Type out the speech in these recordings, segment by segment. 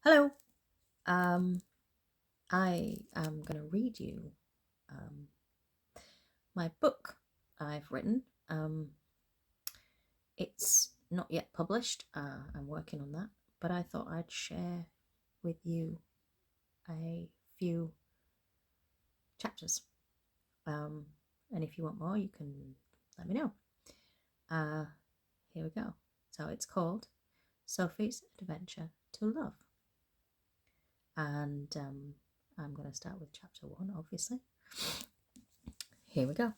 Hello. Um, I am going to read you um, my book I've written. It's not yet published. I'm working on that, but I thought I'd share with you a few chapters. And if you want more, you can let me know. Here we go. So it's called Sophie's Adventure to Love. And I'm going to start with chapter 1, obviously. Here we go.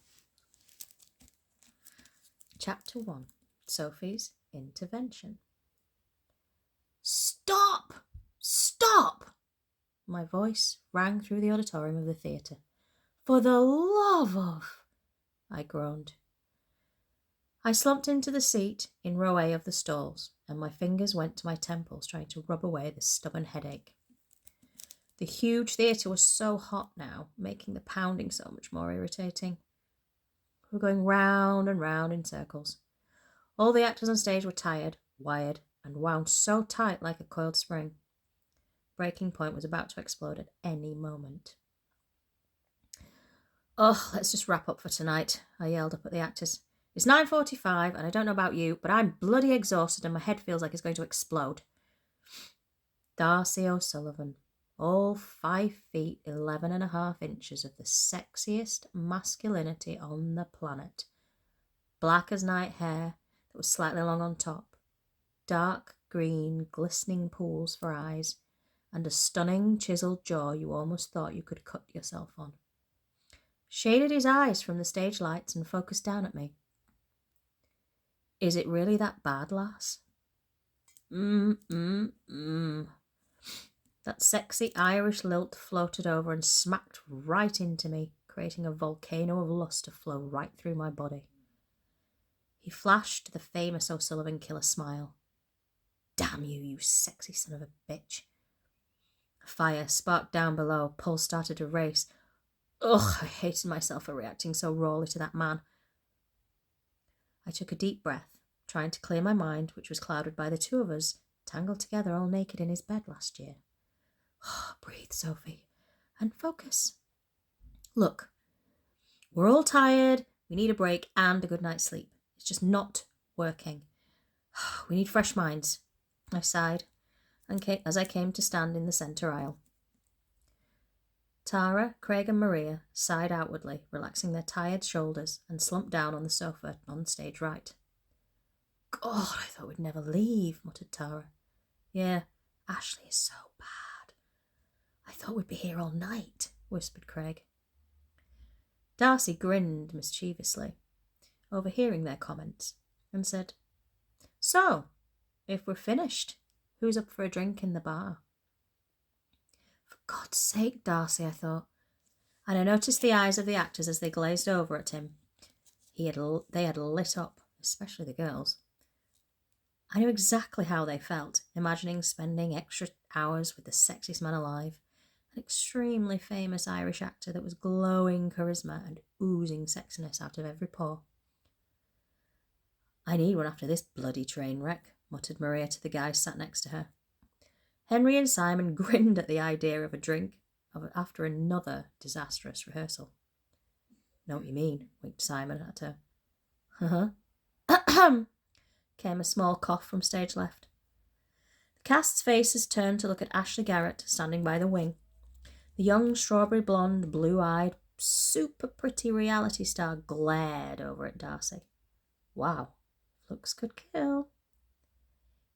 Chapter 1, Sophie's Intervention. Stop! Stop! My voice rang through the auditorium of the theatre. For the love of... I groaned. I slumped into the seat in row A of the stalls, and my fingers went to my temples trying to rub away the stubborn headache. The huge theatre was so hot now, making the pounding so much more irritating. We were going round and round in circles. All the actors on stage were tired, wired, and wound so tight like a coiled spring. Breaking point was about to explode at any moment. Oh, let's just wrap up for tonight, I yelled up at the actors. It's 9:45 and I don't know about you, but I'm bloody exhausted and my head feels like it's going to explode. Darcy O'Sullivan, all 5 feet 11 and a half inches of the sexiest masculinity on the planet. Black as night hair that was slightly long on top, dark green glistening pools for eyes, and a stunning chiselled jaw you almost thought you could cut yourself on. Shaded his eyes from the stage lights and focused down at me. Is it really that bad, lass? That sexy Irish lilt floated over and smacked right into me, creating a volcano of lust to flow right through my body. He flashed the famous O'Sullivan killer smile. Damn you, you sexy son of a bitch. A fire sparked down below, pulse started to race. Ugh, I hated myself for reacting so rawly to that man. I took a deep breath, trying to clear my mind, which was clouded by the two of us, tangled together all naked in his bed last year. Oh, breathe, Sophie, and focus. Look, we're all tired, we need a break and a good night's sleep. It's just not working. We need fresh minds. I sighed, as I came to stand in the centre aisle. Tara, Craig and Maria sighed outwardly, relaxing their tired shoulders, and slumped down on the sofa on stage right. God, I thought we'd never leave, muttered Tara. Yeah, Ashley is so bad. I thought we'd be here all night, whispered Craig. Darcy grinned mischievously, overhearing their comments, and said, So, if we're finished, who's up for a drink in the bar? For God's sake, Darcy, I thought, and I noticed the eyes of the actors as they glazed over at him. They had lit up, especially the girls. I knew exactly how they felt, imagining spending extra hours with the sexiest man alive, an extremely famous Irish actor that was glowing charisma and oozing sexiness out of every pore. I need one after this bloody train wreck, muttered Maria to the guys sat next to her. Henry and Simon grinned at the idea of a drink after another disastrous rehearsal. Know what you mean, winked Simon at her. Uh-huh. Came a small cough from stage left. The cast's faces turned to look at Ashley Garrett standing by the wing. The young strawberry blonde, blue-eyed, super pretty reality star glared over at Darcy. Wow, looks could kill.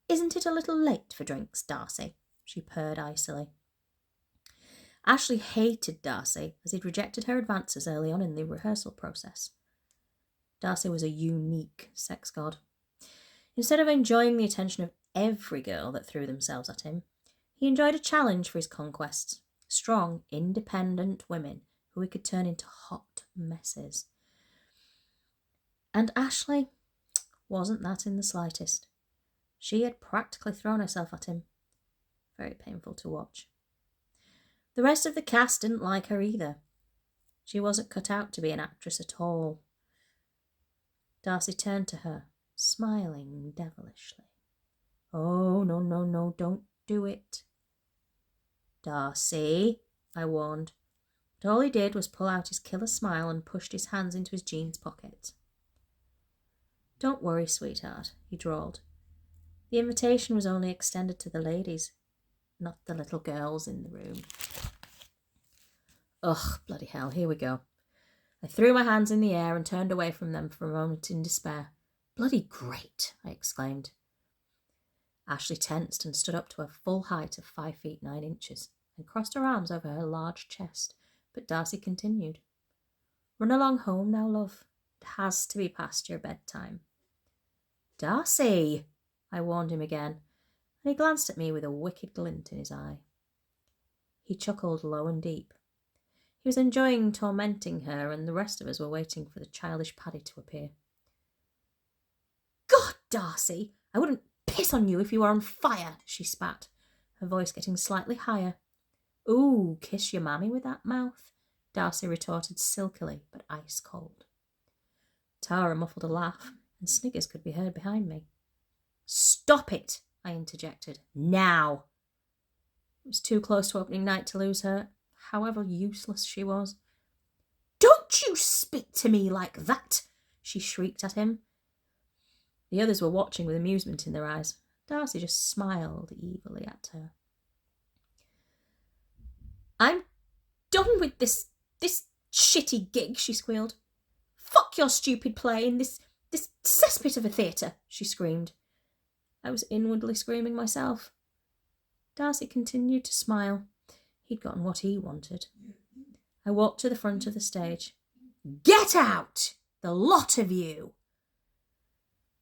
Isn't it a little late for drinks, Darcy? She purred icily. Ashley hated Darcy as he'd rejected her advances early on in the rehearsal process. Darcy was a unique sex god. Instead of enjoying the attention of every girl that threw themselves at him, he enjoyed a challenge for his conquests. Strong, independent women who he could turn into hot messes. And Ashley wasn't that in the slightest. She had practically thrown herself at him. Very painful to watch. The rest of the cast didn't like her either. She wasn't cut out to be an actress at all. Darcy turned to her, smiling devilishly. Oh, no, don't do it. Darcy, I warned. But all he did was pull out his killer smile and pushed his hands into his jeans pockets. Don't worry, sweetheart, he drawled. The invitation was only extended to the ladies, not the little girls in the room. Ugh, bloody hell, here we go. I threw my hands in the air and turned away from them for a moment in despair. Bloody great, I exclaimed. Ashley tensed and stood up to her full height of 5 feet 9 inches and crossed her arms over her large chest, but Darcy continued. Run along home now, love. It has to be past your bedtime. Darcy, I warned him again, and he glanced at me with a wicked glint in his eye. He chuckled low and deep. He was enjoying tormenting her, and the rest of us were waiting for the childish Paddy to appear. God, Darcy, I wouldn't piss on you if you were on fire, she spat, her voice getting slightly higher. Ooh, kiss your mammy with that mouth, Darcy retorted silkily, but ice cold. Tara muffled a laugh, and sniggers could be heard behind me. Stop it, I interjected. Now! It was too close to opening night to lose her, however useless she was. Don't you speak to me like that, she shrieked at him. The others were watching with amusement in their eyes. Darcy just smiled evilly at her. I'm done with this shitty gig, she squealed. Fuck your stupid play in this cesspit of a theatre, she screamed. I was inwardly screaming myself. Darcy continued to smile. He'd gotten what he wanted. I walked to the front of the stage. Get out, the lot of you!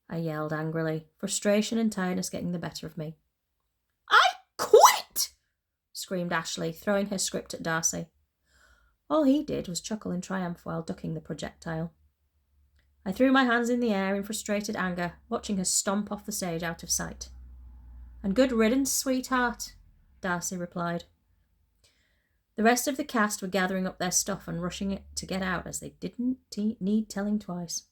I yelled angrily, frustration and tiredness getting the better of me. I quit! Screamed Ashley, throwing her script at Darcy. All he did was chuckle in triumph while ducking the projectile. I threw my hands in the air in frustrated anger, watching her stomp off the stage out of sight. And good riddance, sweetheart, Darcy replied. The rest of the cast were gathering up their stuff and rushing it to get out as they didn't need telling twice.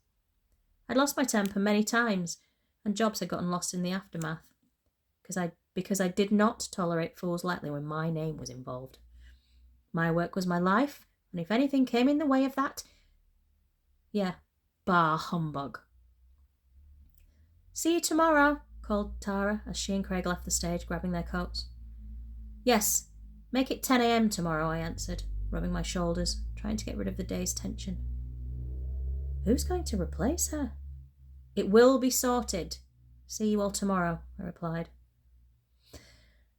I'd lost my temper many times, and jobs had gotten lost in the aftermath, because I did not tolerate fools lightly when my name was involved. My work was my life, and if anything came in the way of that, bar humbug. See you tomorrow, called Tara as she and Craig left the stage, grabbing their coats. Yes, make it 10 a.m. tomorrow, I answered, rubbing my shoulders, trying to get rid of the day's tension. Who's going to replace her? It will be sorted. See you all tomorrow, I replied.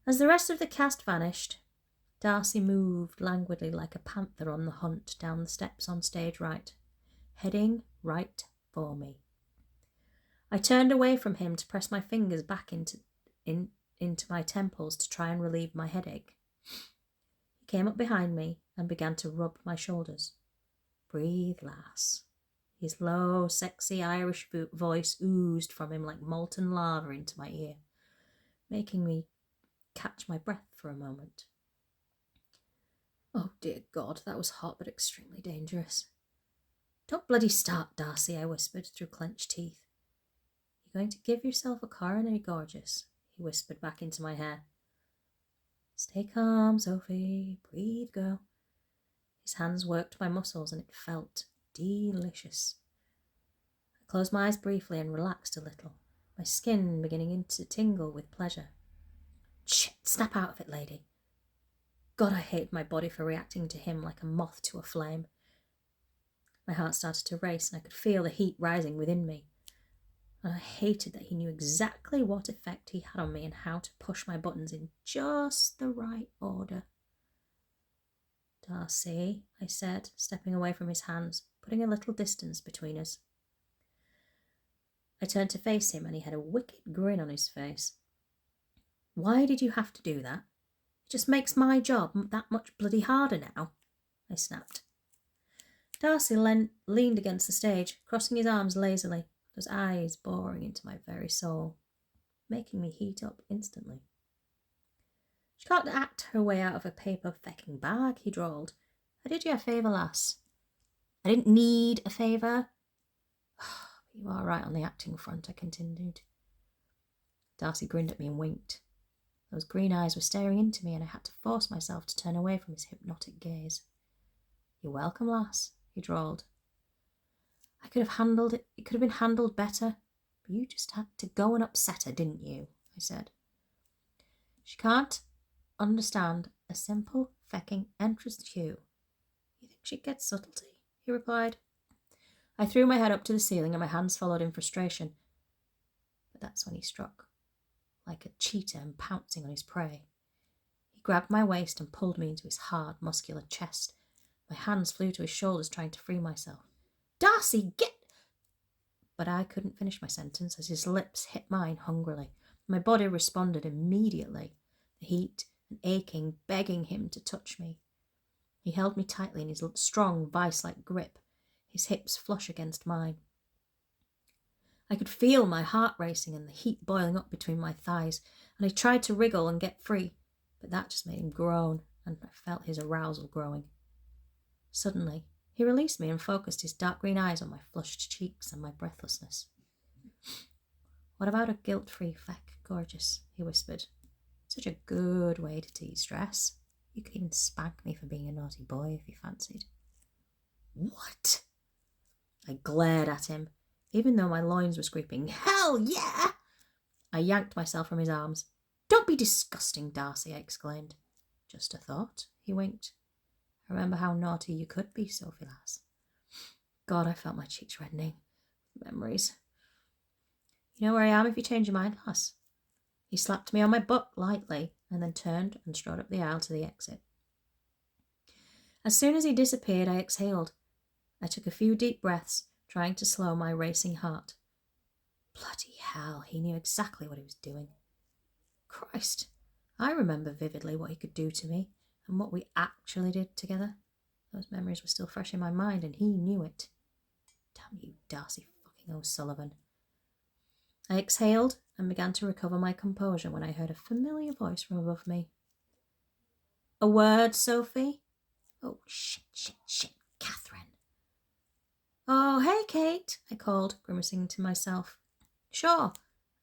As the rest of the cast vanished, Darcy moved languidly like a panther on the hunt down the steps on stage right, heading right for me. I turned away from him to press my fingers back into my temples to try and relieve my headache. He came up behind me and began to rub my shoulders. Breathe, lass. His low, sexy Irish voice oozed from him like molten lava into my ear, making me catch my breath for a moment. Oh, dear God, that was hot but extremely dangerous. Don't bloody start, Darcy, I whispered through clenched teeth. You're going to give yourself a coronary, gorgeous, he whispered back into my hair. Stay calm, Sophie. Breathe, girl. His hands worked my muscles and it felt delicious. I closed my eyes briefly and relaxed a little, my skin beginning to tingle with pleasure. Shit, snap out of it, lady. God, I hated my body for reacting to him like a moth to a flame. My heart started to race and I could feel the heat rising within me. And I hated that he knew exactly what effect he had on me and how to push my buttons in just the right order. Darcy, I said, stepping away from his hands, putting a little distance between us. I turned to face him and he had a wicked grin on his face. Why did you have to do that? It just makes my job that much bloody harder now, I snapped. Darcy leaned against the stage, crossing his arms lazily, his eyes boring into my very soul, making me heat up instantly. She can't act her way out of a paper-fecking bag, he drawled. I did you a favour, lass. I didn't need a favour. You are right on the acting front, I continued. Darcy grinned at me and winked. Those green eyes were staring into me, and I had to force myself to turn away from his hypnotic gaze. "You're welcome, lass," he drawled. "I could have handled it. It could have been handled better. But you just had to go and upset her, didn't you?" I said. "She can't understand a simple fecking entrance cue. You think she'd get subtlety?" he replied. I threw my head up to the ceiling and my hands followed in frustration. But that's when he struck, like a cheetah and pouncing on his prey. He grabbed my waist and pulled me into his hard, muscular chest. My hands flew to his shoulders, trying to free myself. "Darcy, get—" But I couldn't finish my sentence as his lips hit mine hungrily. My body responded immediately, the heat and aching begging him to touch me. He held me tightly in his strong, vice-like grip, his hips flush against mine. I could feel my heart racing and the heat boiling up between my thighs, and I tried to wriggle and get free, but that just made him groan, and I felt his arousal growing. Suddenly, he released me and focused his dark green eyes on my flushed cheeks and my breathlessness. "What about a guilt-free feck, gorgeous?" he whispered. "Such a good way to de-stress. You could even spank me for being a naughty boy if you fancied." "What?" I glared at him, even though my loins were screaming, "Hell yeah!" I yanked myself from his arms. "Don't be disgusting, Darcy," I exclaimed. "Just a thought," he winked. "Remember how naughty you could be, Sophie lass." God, I felt my cheeks reddening. Memories. "You know where I am if you change your mind, lass." He slapped me on my butt lightly and then turned and strode up the aisle to the exit. As soon as he disappeared, I exhaled. I took a few deep breaths, trying to slow my racing heart. Bloody hell, he knew exactly what he was doing. Christ, I remember vividly what he could do to me and what we actually did together. Those memories were still fresh in my mind, and he knew it. Damn you, Darcy fucking O'Sullivan. I exhaled and began to recover my composure when I heard a familiar voice from above me. "A word, Sophie?" "Oh, shit, Catherine." "Oh, hey, Kate," I called, grimacing to myself. "Sure,"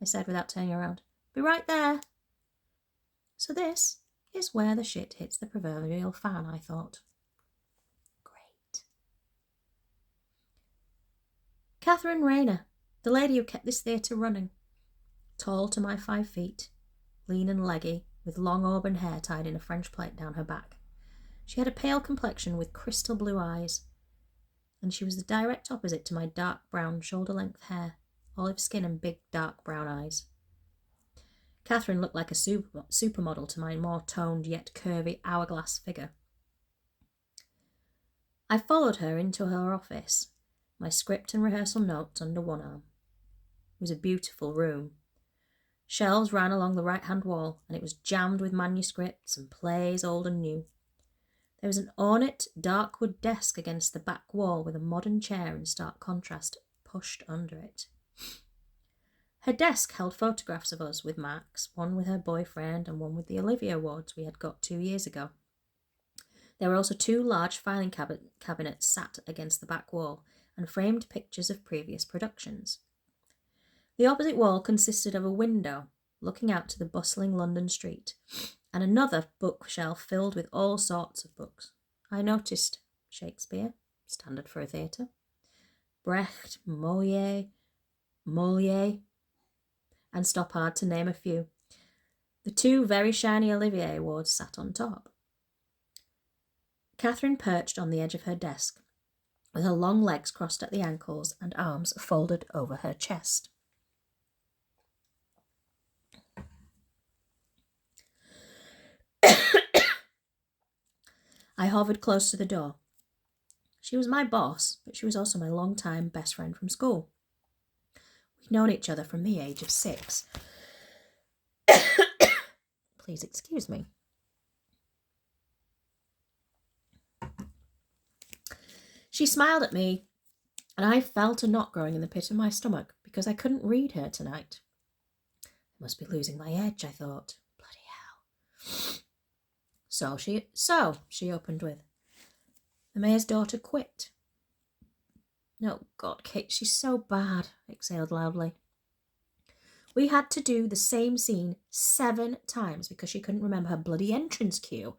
I said without turning around. "Be right there." So this is where the shit hits the proverbial fan, I thought. Great. Catherine Rayner, the lady who kept this theatre running. Tall to my 5 feet, lean and leggy, with long auburn hair tied in a French plait down her back. She had a pale complexion with crystal blue eyes, and she was the direct opposite to my dark brown shoulder-length hair, olive skin and big dark brown eyes. Catherine looked like a supermodel to my more toned yet curvy hourglass figure. I followed her into her office, my script and rehearsal notes under one arm. It was a beautiful room. Shelves ran along the right-hand wall, and it was jammed with manuscripts and plays old and new. There was an ornate, dark wood desk against the back wall with a modern chair in stark contrast pushed under it. Her desk held photographs of us with Max, one with her boyfriend and one with the Olivia Awards we had got 2 years ago. There were also 2 large filing cabinets sat against the back wall and framed pictures of previous productions. The opposite wall consisted of a window looking out to the bustling London street, and another bookshelf filled with all sorts of books. I noticed Shakespeare, standard for a theatre, Brecht, Molière, and Stoppard, to name a few. The 2 very shiny Olivier Awards sat on top. Catherine perched on the edge of her desk, with her long legs crossed at the ankles and arms folded over her chest. I hovered close to the door. She was my boss, but she was also my long-time best friend from school. We'd known each other from the age of 6. Please excuse me. She smiled at me, and I felt a knot growing in the pit of my stomach because I couldn't read her tonight. I must be losing my edge, I thought. Bloody hell. So she opened with, "The mayor's daughter quit." "No, God, Kate, she's so bad," I exhaled loudly. We had to do the same scene 7 times because she couldn't remember her bloody entrance cue.